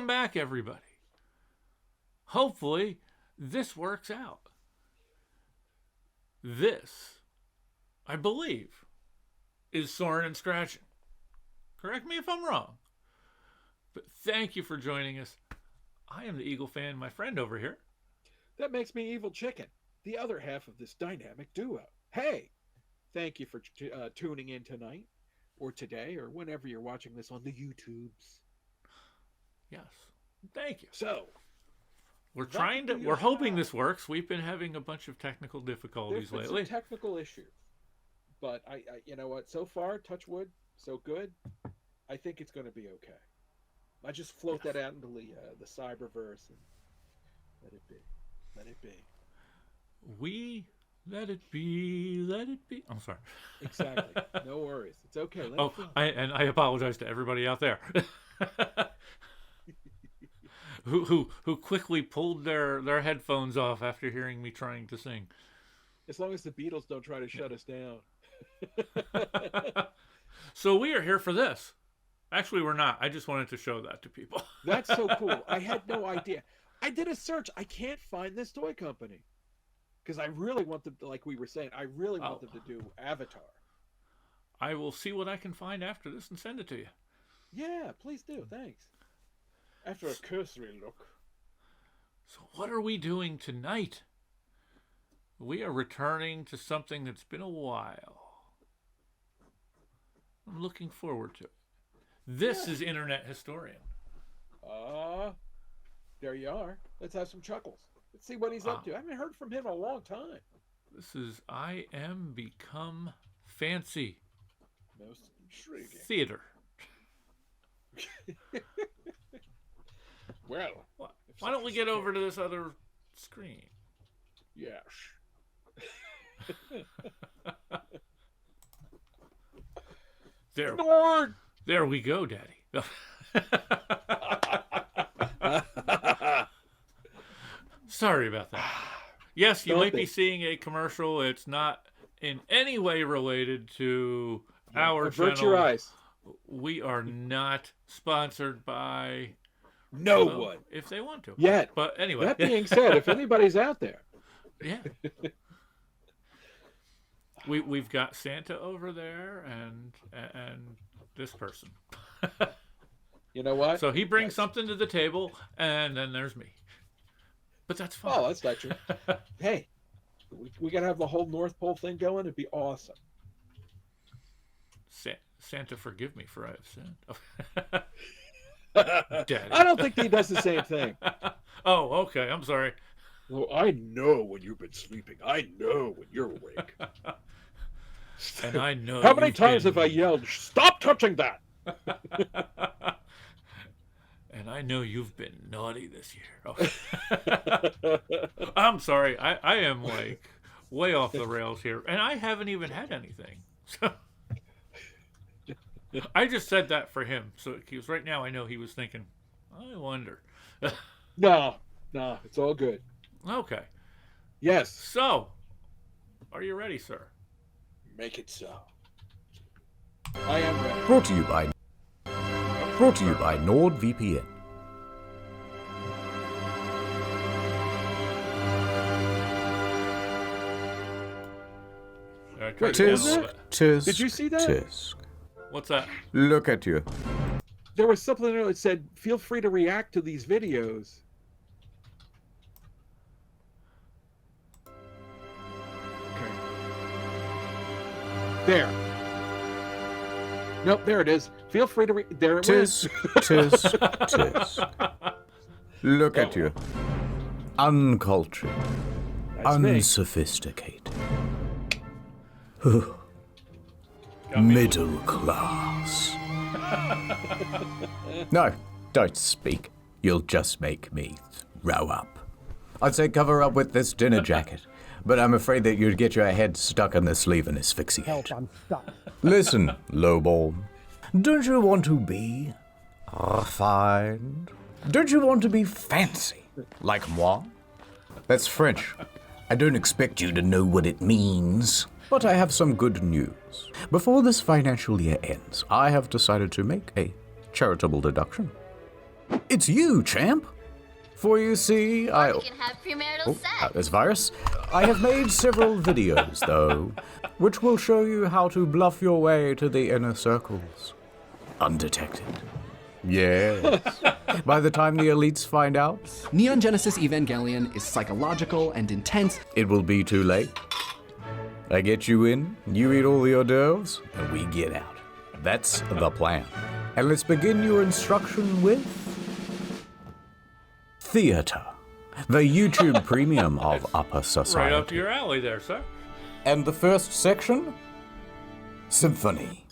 Welcome back, everybody. Hopefully, this works out. This, I believe, is Soarin Scratchin. Correct me if I'm wrong. But thank you for joining us. I am the Eagle fan, my friend over here. That makes me Evil Chicken, the other half of this dynamic duo. Hey, thank you for tuning in tonight, or today, or whenever you're watching this on the YouTubes. Yes, thank you. So, we're hoping this works. We've been having a bunch of technical difficulties there's lately. some technical issues, but I, you know what? So far, touch wood, so good. I think it's going to be okay. I just float that out into the cyberverse and let it be. Let it be. We let it be. Let it be. I'm sorry. Exactly. No worries. It's okay. Let it I apologize to everybody out there who quickly pulled their headphones off after hearing me trying to sing. As long as the Beatles don't try to shut us down. So we are here for this. Actually, we're not. I just wanted to show that to people. That's so cool. I had no idea. I did a search. I can't find this toy company. Because I really want them to, like we were saying, I really want them to do Avatar. I will see what I can find after this and send it to you. Yeah, please do. Thanks. After a cursory look. So what are we doing tonight? We are returning to something that's been a while. I'm looking forward to it. This is Internet Historian. There you are. Let's have some chuckles. Let's see what he's up to. I haven't heard from him in a long time. This is I Am Become Fancy. Most intriguing. Theater. Well, why don't we get over to this other screen? Yes. There we go, Daddy. Sorry about that. Yes, you might be seeing a commercial. It's not in any way related to our channel. Avert your eyes. We are not sponsored by no one. If they want to. Yet. But anyway. That being said, if anybody's out there. Yeah. We've got Santa over there and this person. You know what? So he brings something to the table, and then there's me. But that's fine. Oh, that's not true. Hey, we got to have the whole North Pole thing going. It'd be awesome. Santa, forgive me for I have sinned. Daddy. I don't think he does the same thing. Oh, okay. I'm sorry. Well, I know when you've been sleeping. I know when you're awake. And I know. How many times have I yelled, "Stop touching that"? And I know you've been naughty this year. Oh. I'm sorry. I am like way off the rails here. And I haven't even had anything. So I just said that for him. So because right now I know he was thinking, I wonder. No, it's all good. Okay. Yes. So, are you ready, sir? Make it so. I am ready. Brought to you by NordVPN. Tisk. Did you see that? Tisk. What's that? Look at you. There was something that said, "Feel free to react to these videos." Okay. There. Nope, there it is. Feel free to there it is. Tisk. Look at you. Uncultured. That's unsophisticated. Middle class. No, don't speak. You'll just make me throw up. I'd say cover up with this dinner jacket, but I'm afraid that you'd get your head stuck in the sleeve and asphyxiate. Help, I'm stuck. Listen, lowborn. Don't you want to be refined? Don't you want to be fancy, like moi? That's French. I don't expect you to know what it means. But I have some good news. Before this financial year ends, I have decided to make a charitable deduction. It's you, champ. For you see, We can have premarital sex. There's virus. I have made several videos, though, which will show you how to bluff your way to the inner circles. Undetected. Yes. By the time the elites find out, Neon Genesis Evangelion is psychological and intense. it will be too late. I get you in, you eat all the hors d'oeuvres, and we get out. That's the plan. And let's begin your instruction with theater, the YouTube premium of upper society. Right up your alley there, sir. And the first section? Symphony.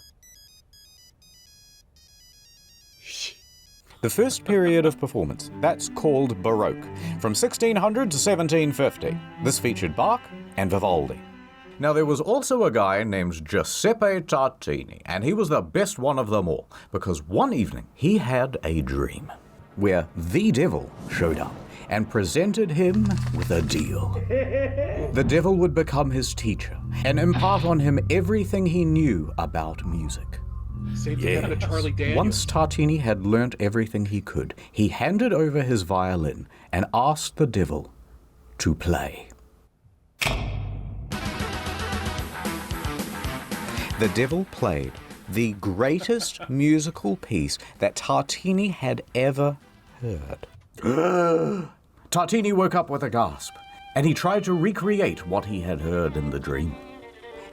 The first period of performance, that's called Baroque, from 1600 to 1750. This featured Bach and Vivaldi. Now there was also a guy named Giuseppe Tartini, and he was the best one of them all, because one evening he had a dream where the devil showed up and presented him with a deal. The devil would become his teacher and impart on him everything he knew about music. Same thing happened to Charlie Daniels. Once Tartini had learnt everything he could, he handed over his violin and asked the devil to play. The devil played the greatest musical piece that Tartini had ever heard. Tartini woke up with a gasp, and he tried to recreate what he had heard in the dream.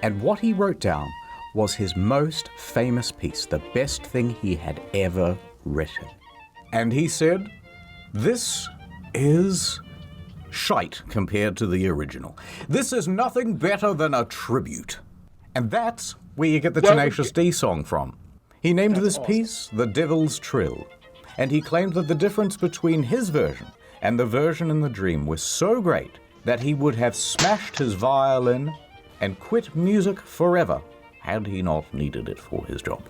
And what he wrote down was his most famous piece, the best thing he had ever written. And he said, "This is shite compared to the original. This is nothing better than a tribute." And that's where you get the Tenacious D song from. He named this piece The Devil's Trill, and he claimed that the difference between his version and the version in the dream was so great that he would have smashed his violin and quit music forever had he not needed it for his job.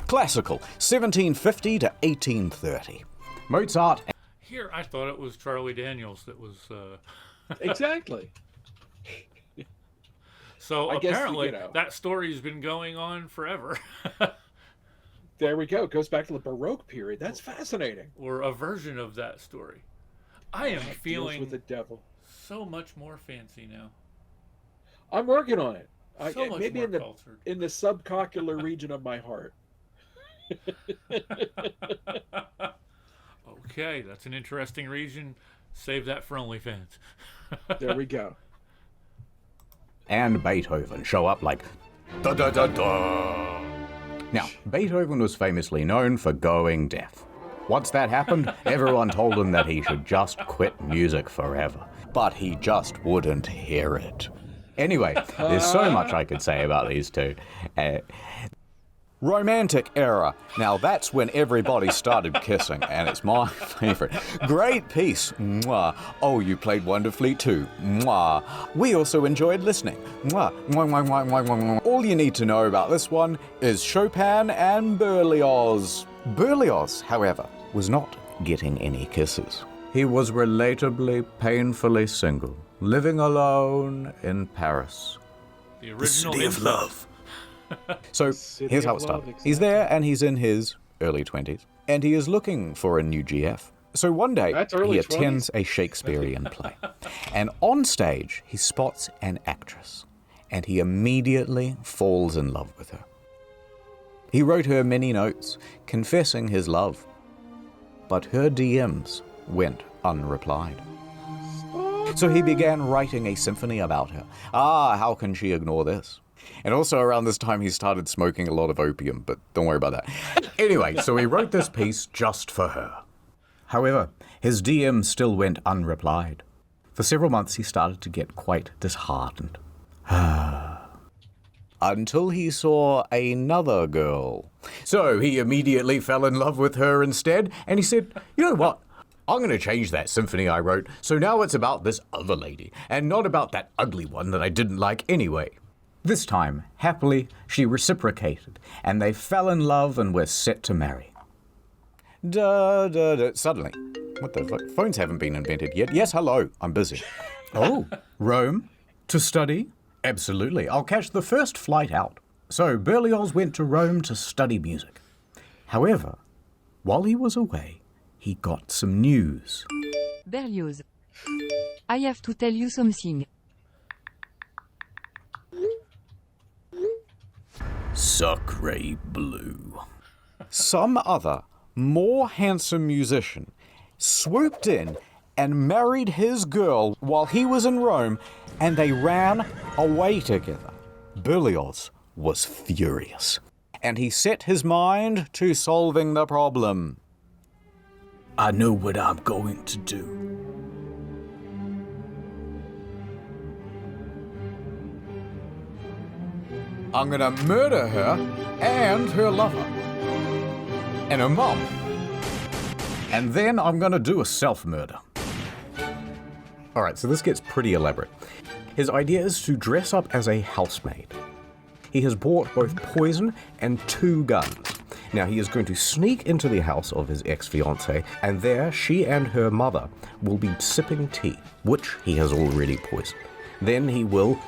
Classical, 1750 to 1830. Mozart. Here, I thought it was Charlie Daniels that was... Exactly. So I guess, apparently you know. that story's been going on forever. There we go. It goes back to the Baroque period. That's fascinating. Or a version of that story. I am Deals feeling with the devil. so much more fancy now. I'm working on it. So much Maybe more in the cultured. in the subcoccular region of my heart. Okay, that's an interesting region. Save that for OnlyFans. There we go. And Beethoven show up like da da da da. Now, Beethoven was famously known for going deaf. Once that happened, everyone told him that he should just quit music forever. But he just wouldn't hear it. Anyway, there's so much I could say about these two. Romantic era. Now that's when everybody started kissing, and it's my favorite. Great piece. Mwah. Oh, you played wonderfully too. Mwah. We also enjoyed listening. Mwah. Mwah, mwah, mwah, mwah, mwah, mwah. All you need to know about this one is Chopin and Berlioz. Berlioz, however, was not getting any kisses. He was relatably, painfully single, living alone in Paris. The original city of incest. love. So City here's how of it love, started. He's there and he's in his early 20s and he is looking for a new GF. So one day That's early he attends a Shakespearean play and on stage he spots an actress and he immediately falls in love with her. He wrote her many notes confessing his love, but her DMs went unreplied. So he began writing a symphony about her. How can she ignore this? And also around this time he started smoking a lot of opium, but don't worry about that. Anyway, so he wrote this piece just for her. However, his DM still went unreplied. For several months he started to get quite disheartened. Until he saw another girl. So he immediately fell in love with her instead, and he said, "You know what? I'm going to change that symphony I wrote, so now it's about this other lady, and not about that ugly one that I didn't like anyway." This time, happily, she reciprocated, and they fell in love and were set to marry. Suddenly, what the fuck? Phones haven't been invented yet. Yes, hello, I'm busy. Oh, Rome? To study? Absolutely, I'll catch the first flight out. So Berlioz went to Rome to study music. However, while he was away, he got some news. Berlioz. I have to tell you something. Sacre bleu. Some other, more handsome musician swooped in and married his girl while he was in Rome, and they ran away together. Berlioz was furious, and he set his mind to solving the problem. I know what I'm going to do. I'm gonna murder her and her lover and her mom. And then I'm gonna do a self-murder. All right, so this gets pretty elaborate. His idea is to dress up as a housemaid. He has bought both poison and 2 guns. Now he is going to sneak into the house of his ex-fiancée, and there she and her mother will be sipping tea, which he has already poisoned. Then he will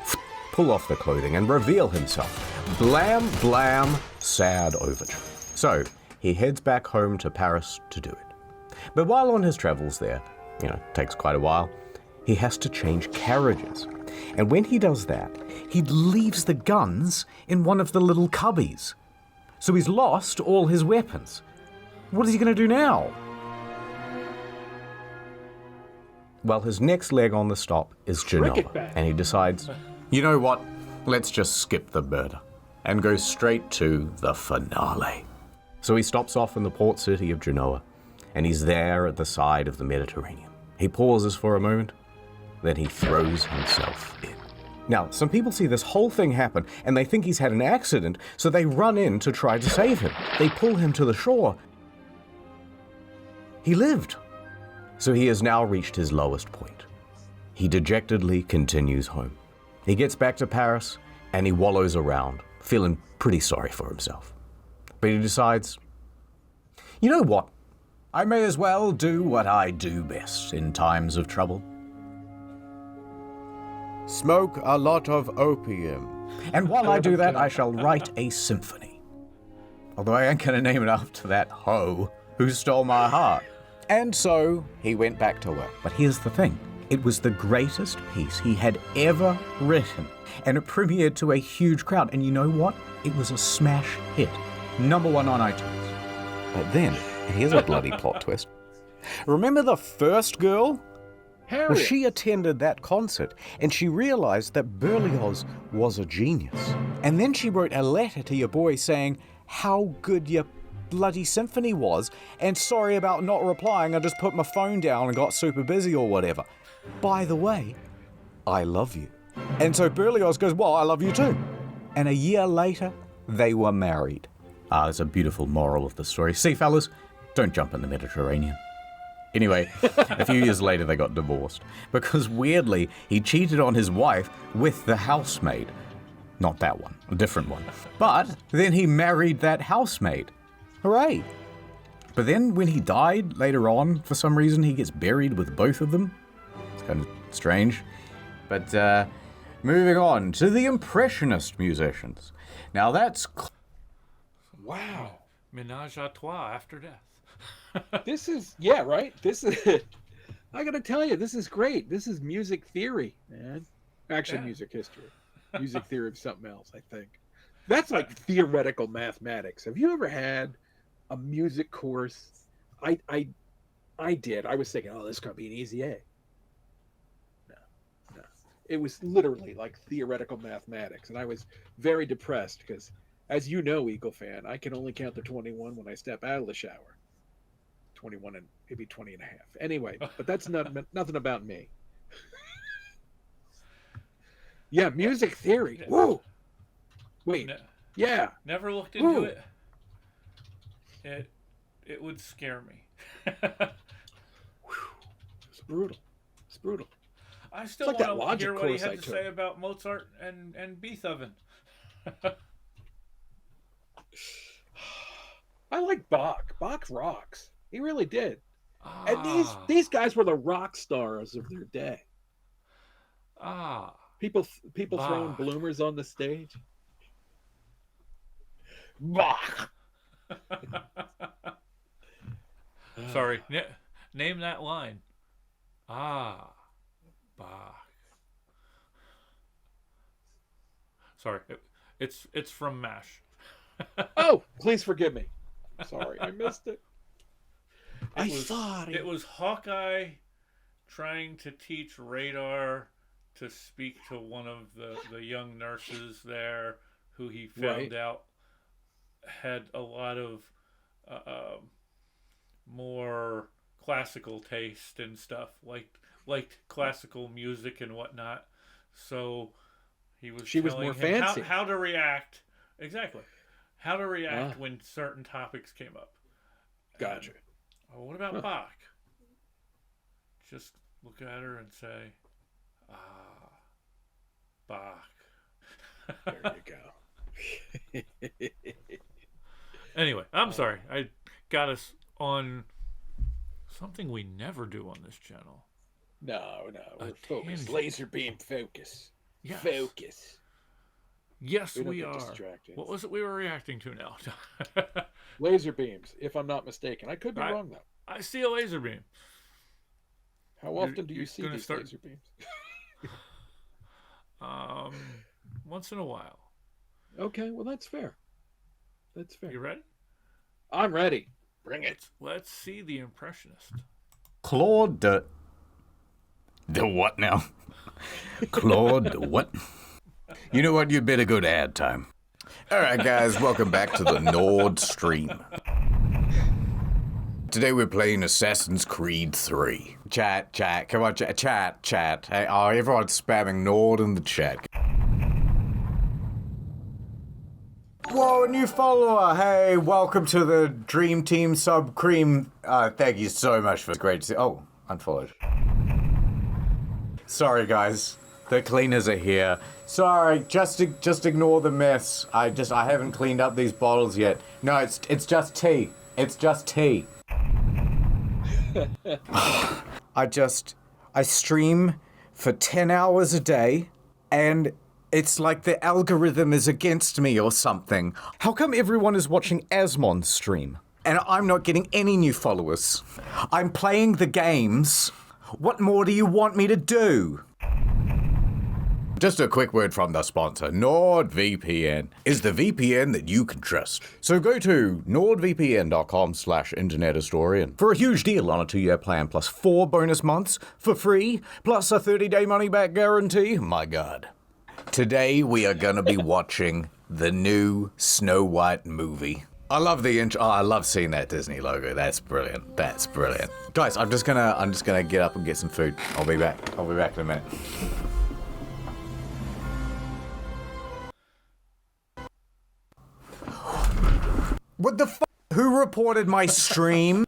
pull off the clothing and reveal himself. Blam, blam, sad overture. So he heads back home to Paris to do it. But while on his travels there, it takes quite a while, he has to change carriages. And when he does that, he leaves the guns in one of the little cubbies. So he's lost all his weapons. What is he going to do now? Well, his next leg on the stop is Genoa, and he decides, you know what? Let's just skip the murder and go straight to the finale. So he stops off in the port city of Genoa, and he's there at the side of the Mediterranean. He pauses for a moment, then he throws himself in. Now, some people see this whole thing happen, and they think he's had an accident, so they run in to try to save him. They pull him to the shore. He lived. So he has now reached his lowest point. He dejectedly continues home. He gets back to Paris, and he wallows around, feeling pretty sorry for himself. But he decides, you know what? I may as well do what I do best in times of trouble. Smoke a lot of opium. And while I do that, I shall write a symphony. Although I ain't gonna name it after that hoe who stole my heart. And so he went back to work. But here's the thing. It was the greatest piece he had ever written. And it premiered to a huge crowd. And you know what? It was a smash hit. #1 on iTunes. But then, and here's a bloody plot twist. Remember the first girl? Harriet. Well, she attended that concert, and she realized that Berlioz was a genius. And then she wrote a letter to your boy saying how good your bloody symphony was, and sorry about not replying, I just put my phone down and got super busy or whatever. By the way, I love you. And so Berlioz goes, well, I love you too. And a year later, they were married. There's a beautiful moral of the story. See, fellas, don't jump in the Mediterranean. Anyway, a few years later, they got divorced because weirdly, he cheated on his wife with the housemaid. Not that one, a different one. But then he married that housemaid. Hooray. But then when he died later on, for some reason, he gets buried with both of them. It's kind of strange. But moving on to the Impressionist musicians. Now that's... Wow. Ménage à trois after death. This is, yeah, right? This is, I gotta tell you, this is great. This is music theory, man. Actually, Yeah. music history. Music theory of something else, I think. That's like theoretical mathematics. Have you ever had a music course? I did. I was thinking, oh, this is gonna be an easy A. No. It was literally like theoretical mathematics, and I was very depressed because, as you know, Eagle fan, I can only count to 21 when I step out of the shower. 21 and maybe 20 and a half. Anyway, but that's nothing about me. Yeah, music theory. Whoa. Wait. Yeah. Never looked into Woo. it. It would scare me. It's brutal. It's brutal. I still It's like that want to logic hear what he course I had to took. say about Mozart and Beethoven. I like Bach. Bach rocks. He really did. And Ah. these guys were the rock stars of their day. People throwing Bach. bloomers on the stage. Bach. Sorry. Name that line. Ah, Bach. Sorry, it's from MASH. Oh, please forgive me. Sorry, I missed it. It was Hawkeye trying to teach Radar to speak to one of the young nurses there, who he found out had a lot of more classical taste and stuff, liked classical music and whatnot. So he was She was telling more him fancy. how to react. Exactly. How to react when certain topics came up. Gotcha. And, what about Bach? Just look at her and say, ah, Bach. There you go. Anyway, I'm sorry. I got us on something we never do on this channel. No, we're focused. tangent. Laser beam focus. Yes. Focus. Yes, We don't we get are. distracted. What was it we were reacting to now? Laser beams, if I'm not mistaken. I could be wrong, though. I see a laser beam. How often do you you're see gonna these start- laser beams? Once in a while. Okay, well, that's fair. That's fair. You ready? I'm ready. Bring it. Let's see the Impressionist. Claude the what now? Claude the what? You know what? You'd better go to ad time. All right, guys, welcome back to the Nord stream. Today we're playing Assassin's Creed 3. Chat, come on, chat. Hey, oh, everyone's spamming Nord in the chat. Whoa, a new follower. Hey, welcome to the Dream Team Sub Cream. Thank you so much for great to see. Oh, unfollowed. Sorry, guys. The cleaners are here. Sorry, just ignore the mess. I haven't cleaned up these bottles yet. No, it's just tea. It's just tea. I stream for 10 hours a day, and it's like the algorithm is against me or something. How come everyone is watching Asmon's stream, and I'm not getting any new followers? I'm playing the games. What more do you want me to do? Just a quick word from the sponsor. NordVPN is the VPN that you can trust. So go to nordvpn.com/internethistorian for a huge deal on a 2-year plan plus 4 bonus months for free, plus a 30-day money-back guarantee. My God. Today we are going to be watching the new Snow White movie. I love the intro. Oh, I love seeing that Disney logo. That's brilliant. That's brilliant. Guys, I'm just gonna get up and get some food. I'll be back in a minute. What the f***? Who reported my stream?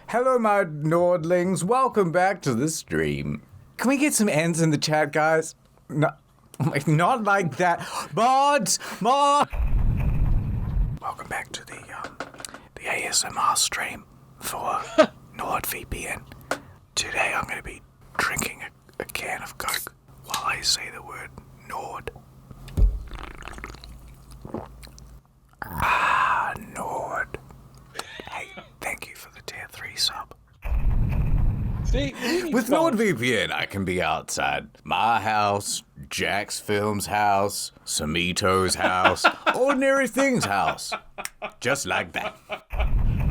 Hello, my Nordlings. Welcome back to the stream. Can we get some ends in the chat, guys? No, not like that. Mods! Welcome back to the ASMR stream for NordVPN. Today I'm going to be drinking a can of Coke while I say the word Nord. Nord. Hey, thank you for the tier 3 sub. See, With NordVPN, I can be outside my house, Jack's Film's house, Samito's house, Ordinary Things' house. Just like that.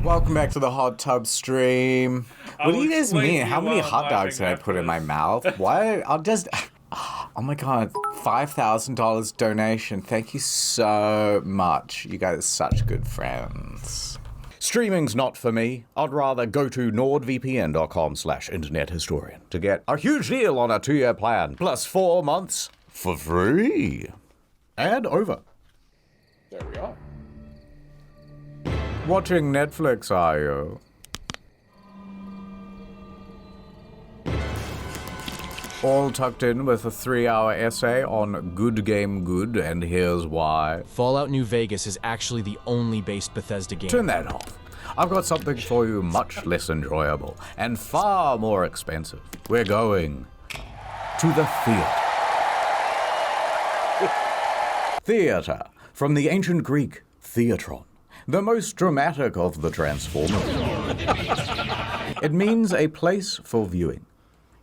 Welcome back to the hot tub stream. What do you guys mean? How many hot dogs did I put in my mouth? Why? I'll just... Oh my God, $5,000 donation. Thank you so much. You guys are such good friends. Streaming's not for me. I'd rather go to nordvpn.com/internethistorian to get a huge deal on a 2-year plan, plus 4 months for free. And over. There we are. Watching Netflix, are you? All tucked in with a 3-hour essay on Good Game Good, and here's why. Fallout New Vegas is actually the only based Bethesda game. Turn that off. I've got something for you much less enjoyable and far more expensive. We're going to the theater. Theater, from the ancient Greek theatron, the most dramatic of the Transformers. It means a place for viewing.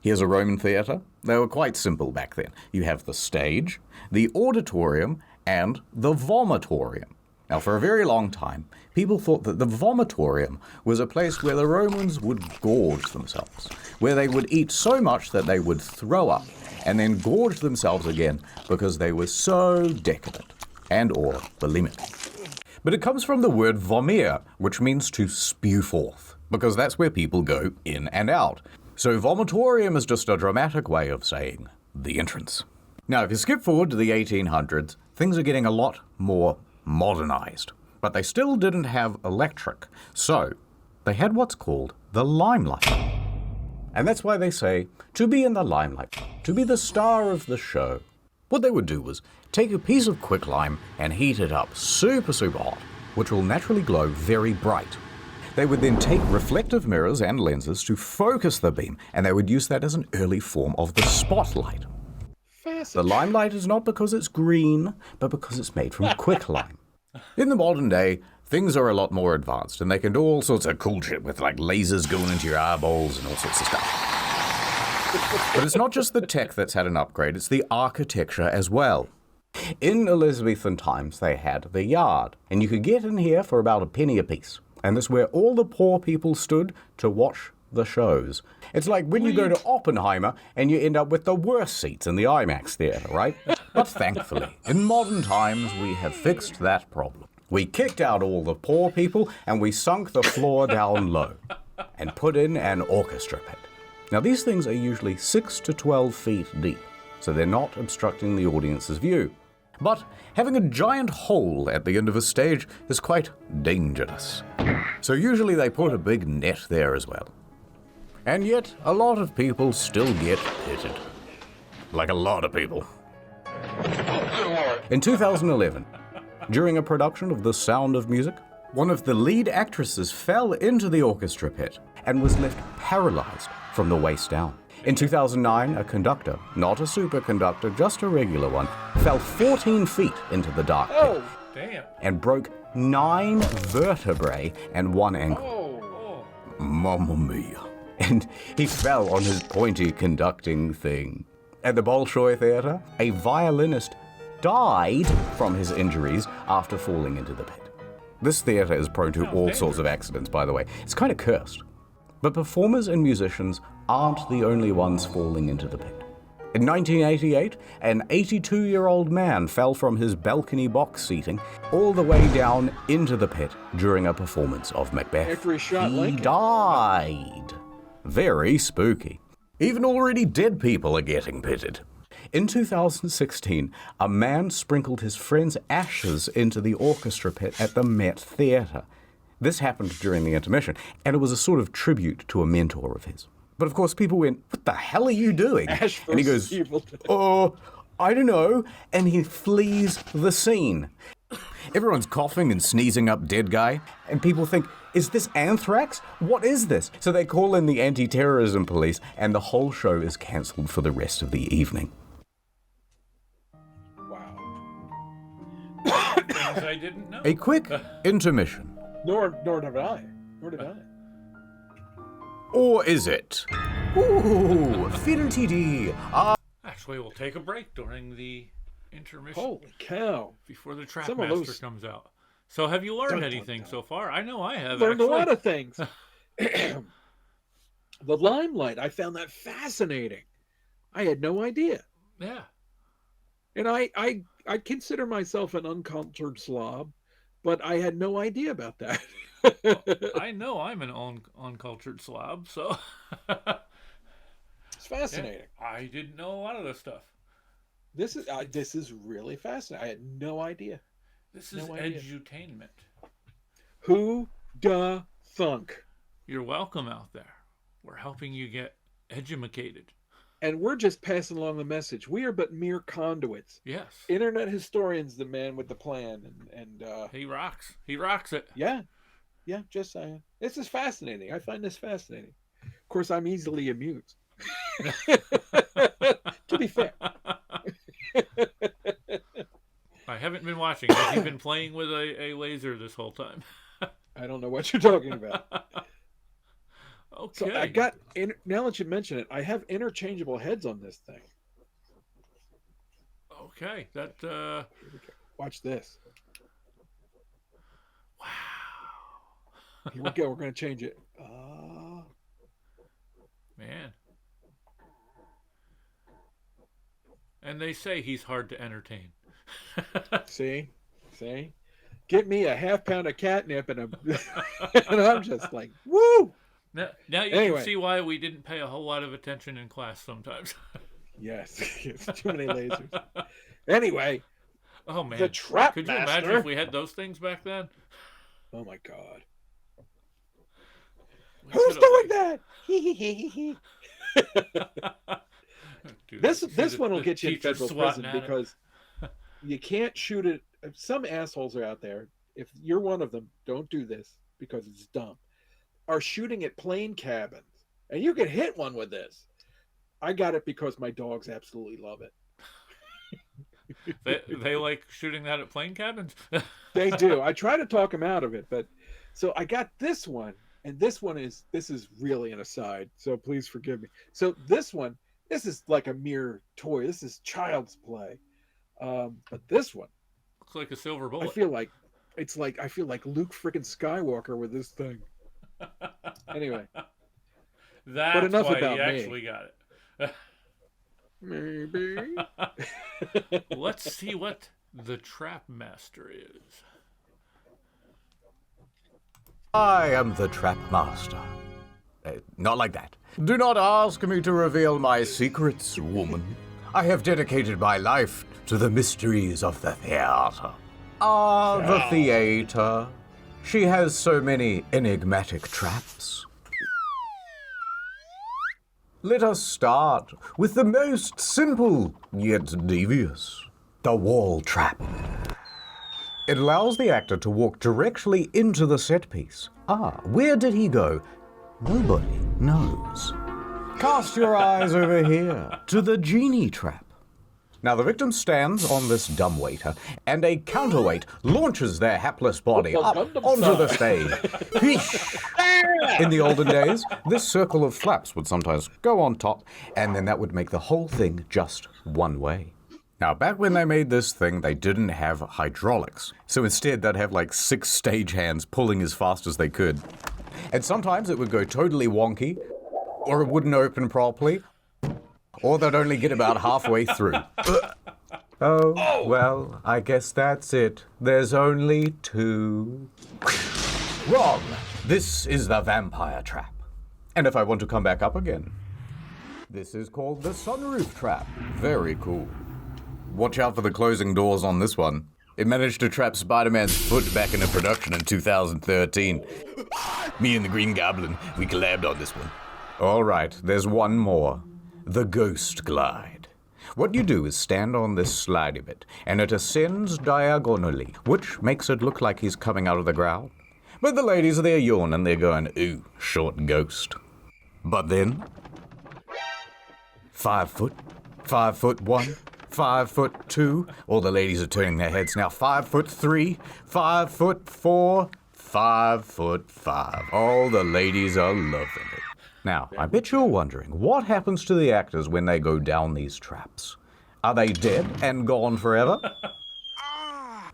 Here's a Roman theatre. They were quite simple back then. You have the stage, the auditorium, and the vomitorium. Now, for a very long time, people thought that the vomitorium was a place where the Romans would gorge themselves, where they would eat so much that they would throw up and then gorge themselves again because they were so decadent and or bulimic. But it comes from the word vomere, which means to spew forth, because that's where people go in and out. So vomitorium is just a dramatic way of saying the entrance. Now, if you skip forward to the 1800s, things are getting a lot more modernized, but they still didn't have electric. So they had what's called the limelight. And that's why they say, to be in the limelight, to be the star of the show. What they would do was take a piece of quicklime and heat it up super hot, which will naturally glow very bright. They would then take reflective mirrors and lenses to focus the beam, and they would use that as an early form of the spotlight. The limelight is not because it's green, but because it's made from quicklime. In the modern day, things are a lot more advanced, and they can do all sorts of cool shit with like lasers going into your eyeballs and all sorts of stuff. But it's not just the tech that's had an upgrade, it's the architecture as well. In Elizabethan times, they had the yard, and you could get in here for about a penny apiece. And this is where all the poor people stood to watch the shows. It's like when you go to Oppenheimer and you end up with the worst seats in the IMAX theater, right? But thankfully, in modern times, we have fixed that problem. We kicked out all the poor people and we sunk the floor down low and put in an orchestra pit. Now, these things are usually 6 to 12 feet deep, so they're not obstructing the audience's view. But having a giant hole at the end of a stage is quite dangerous. So usually they put a big net there as well. And yet, a lot of people still get pitted. Like a lot of people. In 2011, during a production of The Sound of Music, one of the lead actresses fell into the orchestra pit and was left paralyzed from the waist down. In 2009, a conductor, not a superconductor, just a regular one, fell 14 feet into the dark pit and broke 9 vertebrae and 1 ankle. Mamma mia. And he fell on his pointy conducting thing. At the Bolshoi Theatre, a violinist died from his injuries after falling into the pit. This theatre is prone to all sorts of accidents, by the way. It's kind of cursed. But performers and musicians aren't the only ones falling into the pit. In 1988, an 82-year-old man fell from his balcony box seating all the way down into the pit during a performance of Macbeth. After he shot Lincoln. Died. Very spooky. Even already dead people are getting pitted. In 2016, a man sprinkled his friend's ashes into the orchestra pit at the Met Theatre. This happened during the intermission, and it was a sort of tribute to a mentor of his. But of course, people went, "What the hell are you doing?" And he goes, "Oh, I don't know." And he flees the scene. Everyone's coughing and sneezing up dead guy, and people think, is this anthrax? What is this? So they call in the anti-terrorism police, and the whole show is cancelled for the rest of the evening. Wow. Things I didn't know. A quick intermission. Nor did I. Nor did I. Or is it? Ooh, fiddle TD. Actually, we'll take a break during the intermission. Holy cow. Before the Trackmaster comes out. So have you learned anything so far? I know I have. Learned a lot of things. The limelight, I found that fascinating. I had no idea. Yeah. And I consider myself an uncultured slob, but I had no idea about that. I know I'm an uncultured slob, so It's fascinating. Yeah, I didn't know a lot of this stuff. This is really fascinating. I had no idea. This is edutainment. Who da thunk? You're welcome out there. We're helping you get edumacated. And we're just passing along the message. We are but mere conduits. Yes. Internet historian's the man with the plan, and he rocks. He rocks it. Yeah, just saying. This is fascinating. I find this fascinating. Of course, I'm easily amused. To be fair. I haven't been watching. Has he been playing with a laser this whole time? I don't know what you're talking about. Okay. So I got, now that you mention it, I have interchangeable heads on this thing. Okay, that. Here we go. Watch this. Wow. Here we go. We're going to change it. Man. And they say he's hard to entertain. See? Get me a half pound of catnip and and I'm just like, woo! Now you can see why we didn't pay a whole lot of attention in class sometimes. Yes, it's too many lasers. Anyway. Oh, man. The Trap Could Master. you imagine if we had those things back then? Oh, my God. Who's doing that? Dude, this one will get you in teacher's federal swatting prison at it. because you can't shoot it. Some assholes are out there. If you're one of them, don't do this because it's dumb. Are shooting at plane cabins, and you can hit one with this. I got it because my dogs absolutely love it. They like shooting that at plane cabins? They do. I try to talk them out of it, but so I got this one, and this is really an aside, so please forgive me. So this is like a mere toy. This is child's play. But this one Looks like a silver bullet. I feel like Luke freaking Skywalker with this thing. Anyway, That's but enough why about he me. actually got it. Maybe. Let's see what the Trap Master is. I am the Trap Master. Not like that. Do not ask me to reveal my secrets, woman. I have dedicated my life to the mysteries of the theater. The theater. She has so many enigmatic traps. Let us start with the most simple, yet devious. The wall trap. It allows the actor to walk directly into the set piece. Where did he go? Nobody knows. Cast your eyes over here to the genie trap. Now the victim stands on this dumbwaiter, and a counterweight launches their hapless body up onto the stage. In the olden days, this circle of flaps would sometimes go on top, and then that would make the whole thing just one way. Now, back when they made this thing, they didn't have hydraulics. So instead, they'd have like 6 stagehands pulling as fast as they could. And sometimes it would go totally wonky, or it wouldn't open properly, or they'd only get about halfway through. Oh, well, I guess that's it. There's only 2. Wrong! This is the vampire trap. And if I want to come back up again, this is called the sunroof trap. Very cool. Watch out for the closing doors on this one. It managed to trap Spider-Man's foot back into production in 2013. Me and the Green Goblin, we collabed on this one. All right, there's one more. The ghost glide. What you do is stand on this slidey bit, and it ascends diagonally, which makes it look like he's coming out of the ground. But the ladies are there yawning, they're going, ooh, short ghost. But then, 5 foot, 5 foot 1, 5 foot 2. All the ladies are turning their heads now. 5 foot 3, 5 foot 4, 5 foot 5. All the ladies are loving it. Now, I bet you're wondering, what happens to the actors when they go down these traps? Are they dead and gone forever?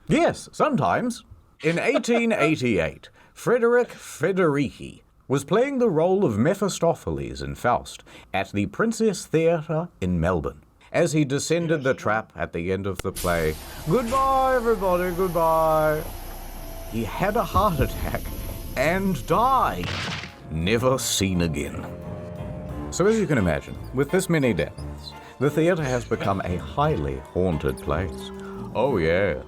Yes, sometimes. In 1888, Frederick Federici was playing the role of Mephistopheles in Faust at the Princess Theatre in Melbourne. As he descended the trap at the end of the play, goodbye, everybody, goodbye. He had a heart attack and died. Never seen again. So as you can imagine, with this many deaths, the theatre has become a highly haunted place. Oh yes.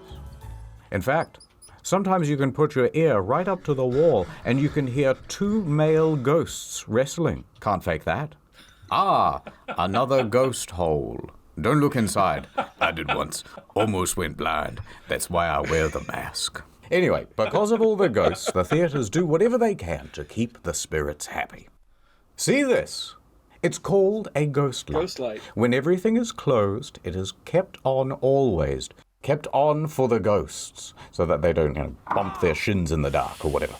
In fact, sometimes you can put your ear right up to the wall and you can hear 2 male ghosts wrestling. Can't fake that. Another ghost hole. Don't look inside. I did once. Almost went blind. That's why I wear the mask. Anyway, because of all the ghosts, the theatres do whatever they can to keep the spirits happy. See this? It's called a ghost light. Ghost light. When everything is closed, it is kept on always. kept on for the ghosts, so that they don't, bump their shins in the dark or whatever.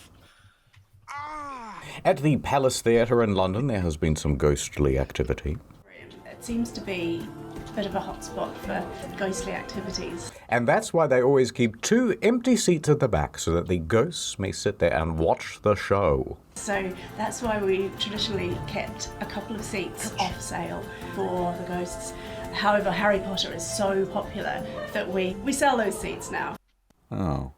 At the Palace Theatre in London, there has been some ghostly activity. It seems to be a bit of a hotspot for ghostly activities. And that's why they always keep 2 empty seats at the back, so that the ghosts may sit there and watch the show. So that's why we traditionally kept a couple of seats off sale for the ghosts. However, Harry Potter is so popular that we sell those seats now. Oh.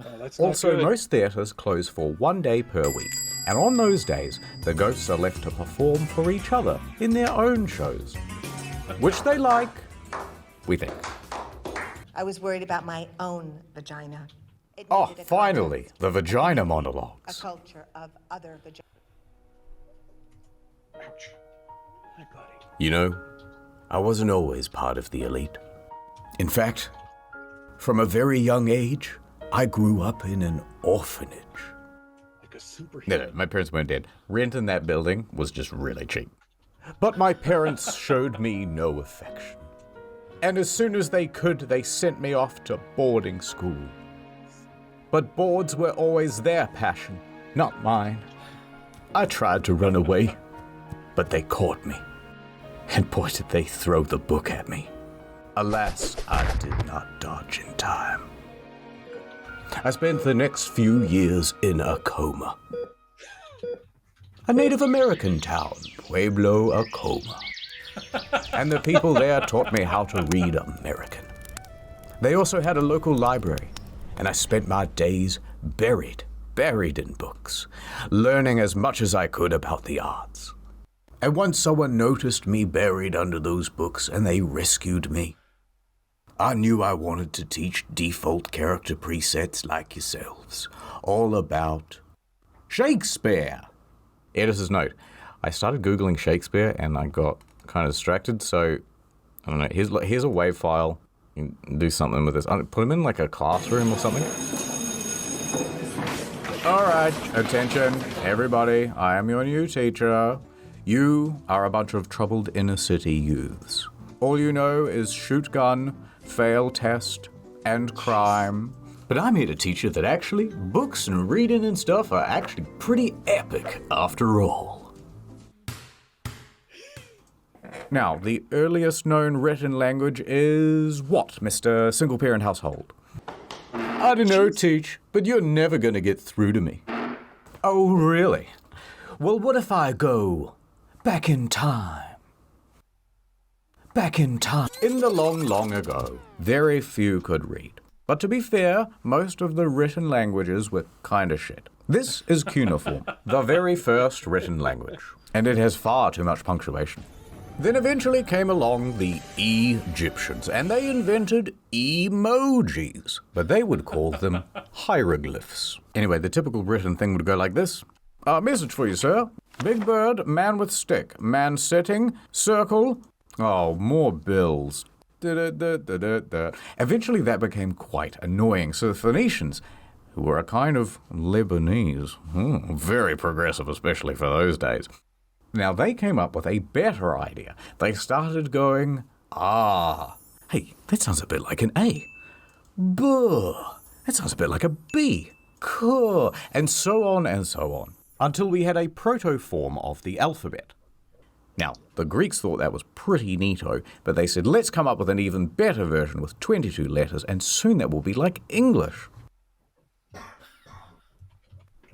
Oh, that's not Also, good. most theatres close for 1 day per week, and on those days, the ghosts are left to perform for each other in their own shows. Which they like, we think. I was worried about my own vagina. It Oh, needed a finally, context, the vagina a monologues. culture of other vaginas. Ouch. My buddy. You know, I wasn't always part of the elite. In fact, from a very young age, I grew up in an orphanage. Like a superhero. No, my parents weren't dead. Rent in that building was just really cheap. But my parents showed me no affection. And as soon as they could, they sent me off to boarding school. But boards were always their passion, not mine. I tried to run away, but they caught me. And boy, did they throw the book at me. Alas, I did not dodge in time. I spent the next few years in a coma. A Native American town, Pueblo, Acoma. And the people there taught me how to read American. They also had a local library, and I spent my days buried in books, learning as much as I could about the arts. And once someone noticed me buried under those books, and they rescued me. I knew I wanted to teach default character presets like yourselves, all about Shakespeare. Editor's note, I started Googling Shakespeare and I got kind of distracted, so, I don't know, here's a WAV file. You can do something with this. Put him in like a classroom or something. Alright, attention, everybody, I am your new teacher. You are a bunch of troubled inner city youths. All you know is shoot gun, fail test, and crime. But I'm here to teach you that actually, books and reading and stuff are actually pretty epic after all. Now, the earliest known written language is what, Mr. Single Parent Household? I don't know, Teach, but you're never gonna get through to me. Oh, really? Well, what if I go back in time? Back in time. In the long, long ago, very few could read. But to be fair, most of the written languages were kinda shit. This is cuneiform, the very first written language, and it has far too much punctuation. Then eventually came along the Egyptians, and they invented emojis, but they would call them hieroglyphs. Anyway, the typical written thing would go like this. Message for you, sir. Big bird, man with stick, man sitting, circle. Oh, more bills. Eventually that became quite annoying, so the Phoenicians, who were a kind of Lebanese, very progressive especially for those days, now they came up with a better idea. They started going, hey, that sounds a bit like an A. Buh, that sounds a bit like a B. Kuh, and so on, until we had a proto-form of the alphabet. Now, the Greeks thought that was pretty neato, but they said, let's come up with an even better version with 22 letters, and soon that will be like English.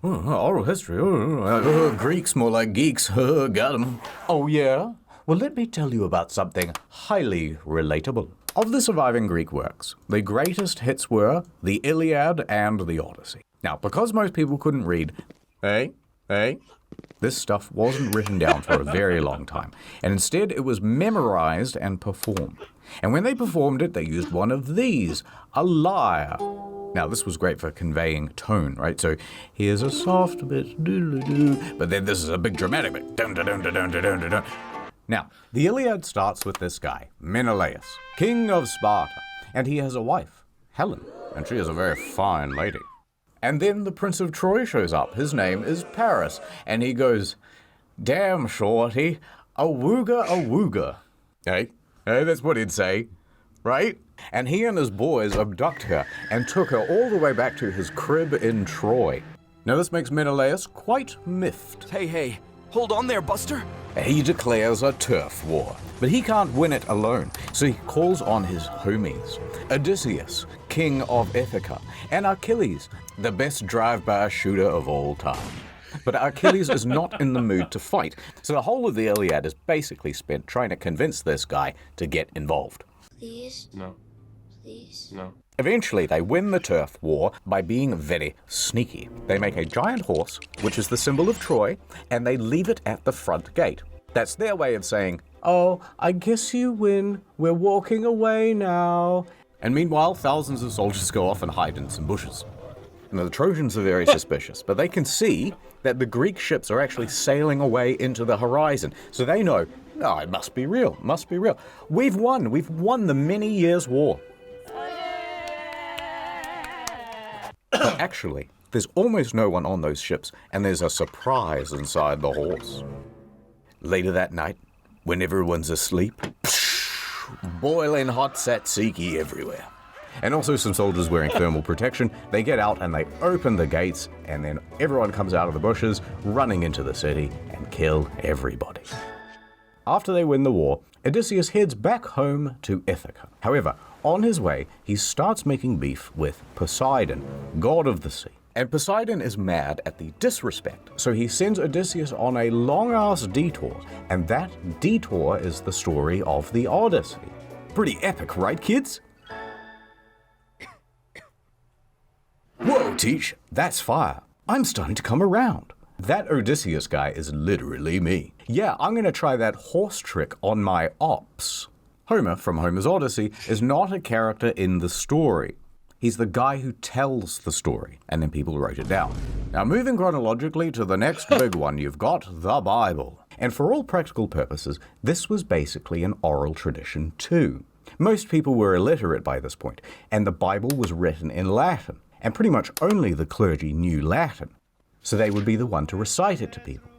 Oral history. Greeks more like geeks. Got 'em. Oh, yeah? Well, let me tell you about something highly relatable. Of the surviving Greek works, the greatest hits were the Iliad and the Odyssey. Now, because most people couldn't read, this stuff wasn't written down for a very long time, and instead it was memorized and performed. And when they performed it, they used one of these, a lyre. Now, this was great for conveying tone, right? So here's a soft bit, doo-doo-doo, but then this is a big dramatic bit. Dun-dun-dun-dun-dun-dun-dun. Now, the Iliad starts with this guy, Menelaus, king of Sparta, and he has a wife, Helen, and she is a very fine lady. And then the Prince of Troy shows up. His name is Paris, and he goes, damn, shorty, awooga, awooga. Hey, that's what he'd say, right? And he and his boys abduct her and took her all the way back to his crib in Troy. Now this makes Menelaus quite miffed. Hey, hold on there, Buster. He declares a turf war, but he can't win it alone, so he calls on his homies. Odysseus, king of Ithaca, and Achilles, the best drive-by shooter of all time. But Achilles is not in the mood to fight, so the whole of the Iliad is basically spent trying to convince this guy to get involved. Please? No. Please? No. Eventually, they win the turf war by being very sneaky. They make a giant horse, which is the symbol of Troy, and they leave it at the front gate. That's their way of saying, "Oh, I guess you win. We're walking away now." And meanwhile, thousands of soldiers go off and hide in some bushes. Now, the Trojans are very suspicious, but they can see that the Greek ships are actually sailing away into the horizon. So they know, oh, it must be real, must be real. We've won the many years' war. But actually, there's almost no one on those ships, and there's a surprise inside the horse. Later that night, when everyone's asleep, boiling hot tzatziki everywhere. And also some soldiers wearing thermal protection. They get out and they open the gates, and then everyone comes out of the bushes, running into the city, and kill everybody. After they win the war, Odysseus heads back home to Ithaca. However, on his way, he starts making beef with Poseidon, god of the sea. And Poseidon is mad at the disrespect, so he sends Odysseus on a long-ass detour, and that detour is the story of the Odyssey. Pretty epic, right, kids? Whoa, Teach, that's fire. I'm starting to come around. That Odysseus guy is literally me. Yeah, I'm gonna try that horse trick on my ops. Homer, from Homer's Odyssey, is not a character in the story. He's the guy who tells the story, and then people wrote it down. Now, moving chronologically to the next big one, you've got the Bible. And for all practical purposes, this was basically an oral tradition too. Most people were illiterate by this point, and the Bible was written in Latin, and pretty much only the clergy knew Latin. So they would be the one to recite it to people.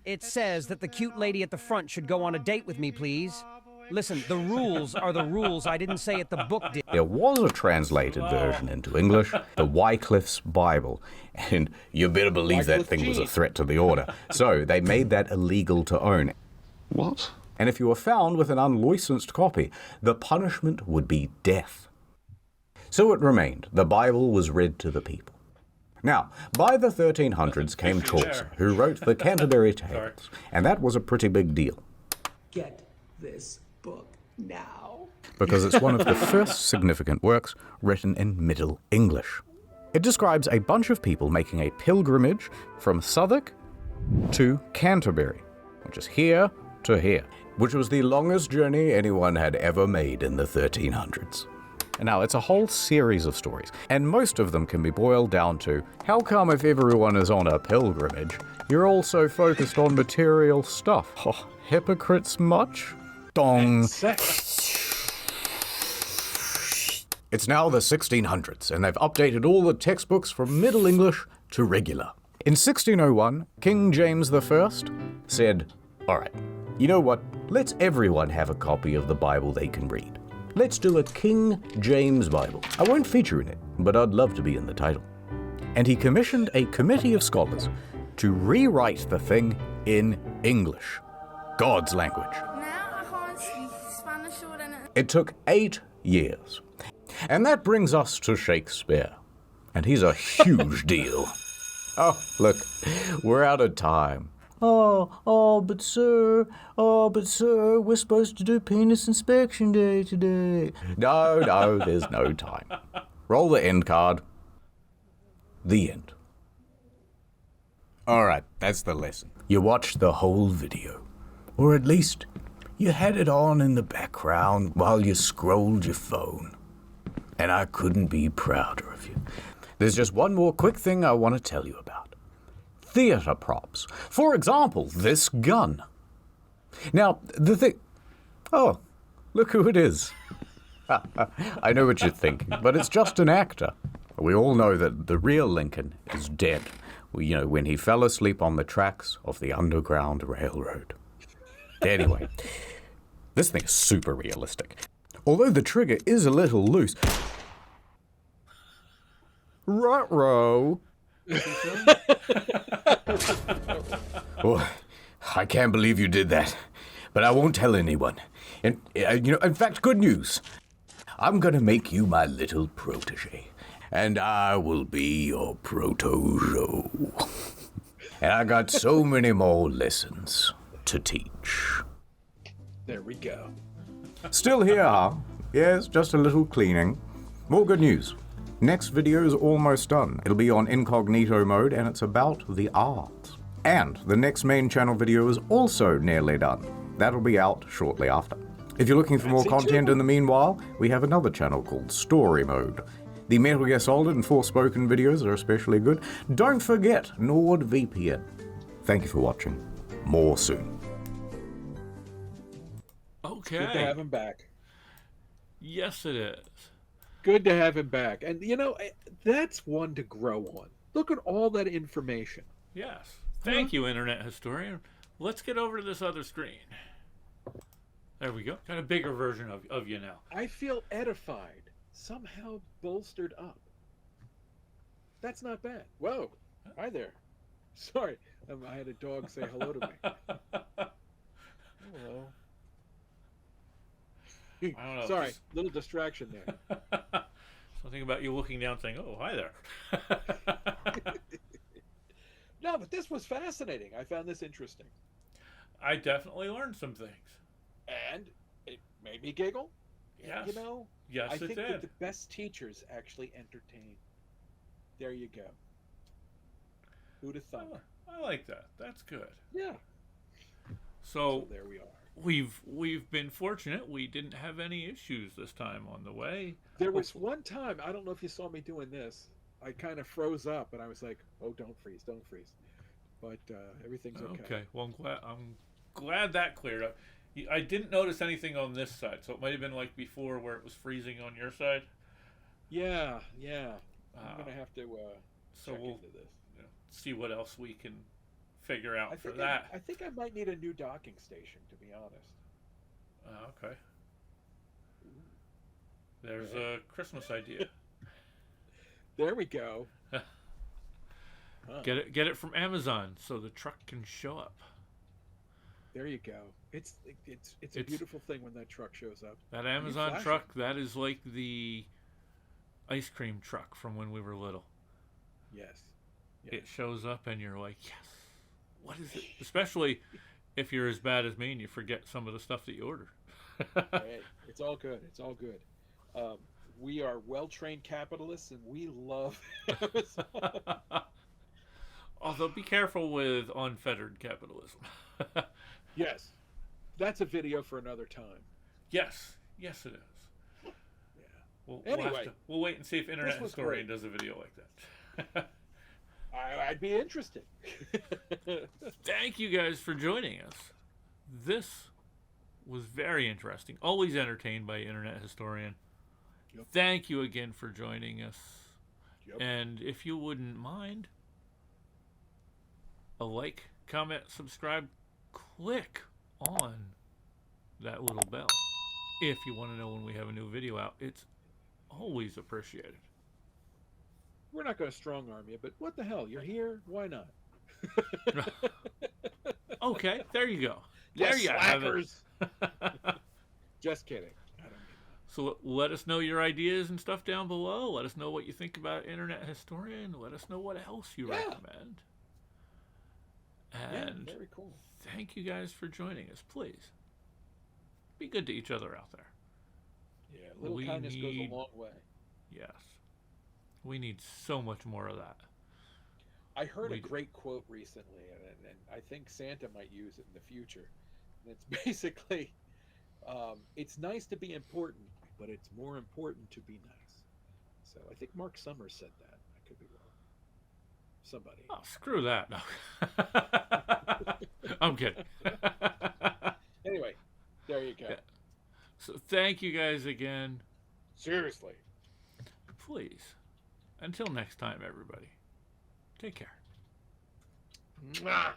It says that the cute lady at the front should go on a date with me, please. Listen, the rules are the rules. I didn't say it, the book did. There was a translated version into English, the Wycliffe's Bible, and you better believe that thing was a threat to the order. So they made that illegal to own. What? And if you were found with an unlicensed copy, the punishment would be death. So it remained. The Bible was read to the people. Now, by the 1300s came Chaucer, who wrote the Canterbury Tales, and that was a pretty big deal. Get this book now. Because it's one of the first significant works written in Middle English. It describes a bunch of people making a pilgrimage from Southwark to Canterbury, which is here to here, which was the longest journey anyone had ever made in the 1300s. Now, it's a whole series of stories, and most of them can be boiled down to, how come if everyone is on a pilgrimage, you're all so focused on material stuff? Oh, hypocrites much? Dong. It's now the 1600s, and they've updated all the textbooks from Middle English to regular. In 1601, King James I said, all right, you know what? Let's everyone have a copy of the Bible they can read. Let's do a King James Bible. I won't feature in it, but I'd love to be in the title. And he commissioned a committee of scholars to rewrite the thing in English, God's language. It took 8 years. And that brings us to Shakespeare. And he's a huge deal. Oh, look, we're out of time. But sir, we're supposed to do penis inspection day today. No, there's no time. Roll the end card. The end. All right, that's the lesson. You watched the whole video. Or at least, you had it on in the background while you scrolled your phone. And I couldn't be prouder of you. There's just one more quick thing I want to tell you about. Theatre props. For example, this gun. Now, the thing... Oh, look who it is. I know what you're thinking, but it's just an actor. We all know that the real Lincoln is dead. When he fell asleep on the tracks of the Underground Railroad. Anyway, this thing is super realistic. Although the trigger is a little loose. Ruh-roh. Oh, I can't believe you did that. But I won't tell anyone. And, in fact, good news. I'm gonna make you my little protege. And I will be your protojo. And I got so many more lessons to teach. There we go. Still here, huh? Yes, just a little cleaning. More good news. Next video is almost done. It'll be on incognito mode, and it's about the art. And the next main channel video is also nearly done. That'll be out shortly after. If you're looking for more content in the meanwhile, we have another channel called Story Mode. The Metal Gear Solid and Forspoken videos are especially good. Don't forget NordVPN. Thank you for watching. More soon. Okay. Good to have him back. Yes, it is. Good to have him back. And, that's one to grow on. Look at all that information. Yes. Thank you, Internet Historian. Let's get over to this other screen. There we go. Got a bigger version of you now. I feel edified. Somehow bolstered up. That's not bad. Whoa. Hi there. Sorry. I had a dog say hello to me. Hello. I don't know. Sorry. Little distraction there. Something about you looking down saying, oh, hi there. No, but this was fascinating. I found this interesting. I definitely learned some things. And it made me giggle. Yes. Yes, it think did. that the best teachers actually entertain. There you go. Who'd have thought? Oh, I like that. That's good. Yeah. So there we are. We've been fortunate. We didn't have any issues this time on the way. There was one time, I don't know if you saw me doing this. I kind of froze up and I was like, "Oh, don't freeze, don't freeze." But everything's okay. Okay. Well, I'm glad that cleared up. I didn't notice anything on this side, so it might have been like before where it was freezing on your side. Yeah. I'm gonna have to check into this. See what else we can figure out for I that. I think I might need a new docking station, to be honest. Okay. There's a Christmas idea. There we go. Get it from Amazon so the truck can show up. There you go. It's a beautiful thing when that truck shows up. That Amazon truck, that is like the ice cream truck from when we were little. Yes. It shows up and you're like, yes. What is it? Especially if you're as bad as me and you forget some of the stuff that you ordered. Hey, it's all good. It's all good. We are well-trained capitalists and we love Amazon. Although be careful with unfettered capitalism. Yes. That's a video for another time. Yes. Yes, it is. Yeah. Anyway. We'll wait and see if Internet Historian does a video like that. I'd be interested. Thank you guys for joining us. This was very interesting. Always entertained by Internet Historian. Yep. Thank you again for joining us. Yep. And if you wouldn't mind, a like, comment, subscribe, click on that little bell if you want to know when we have a new video out. It's always appreciated. We're not going to strong arm you, but what the hell? You're here. Why not? Okay, there you go. There you have it. Just kidding. I don't mean that. So let us know your ideas and stuff down below. Let us know what you think about Internet Historian. Let us know what else you recommend. And very cool. Thank you guys for joining us. Please be good to each other out there. Yeah, a little kindness goes a long way. Yes. We need so much more of that. I heard a great quote recently, and I think Santa might use it in the future. And it's basically, it's nice to be important, but it's more important to be nice. So I think Mark Summers said that. I could be wrong. Somebody. Oh, screw that. No. I'm kidding. Anyway, there you go. Yeah. So thank you guys again. Seriously. Please. Until next time, everybody. Take care. Mwah.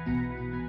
Bye.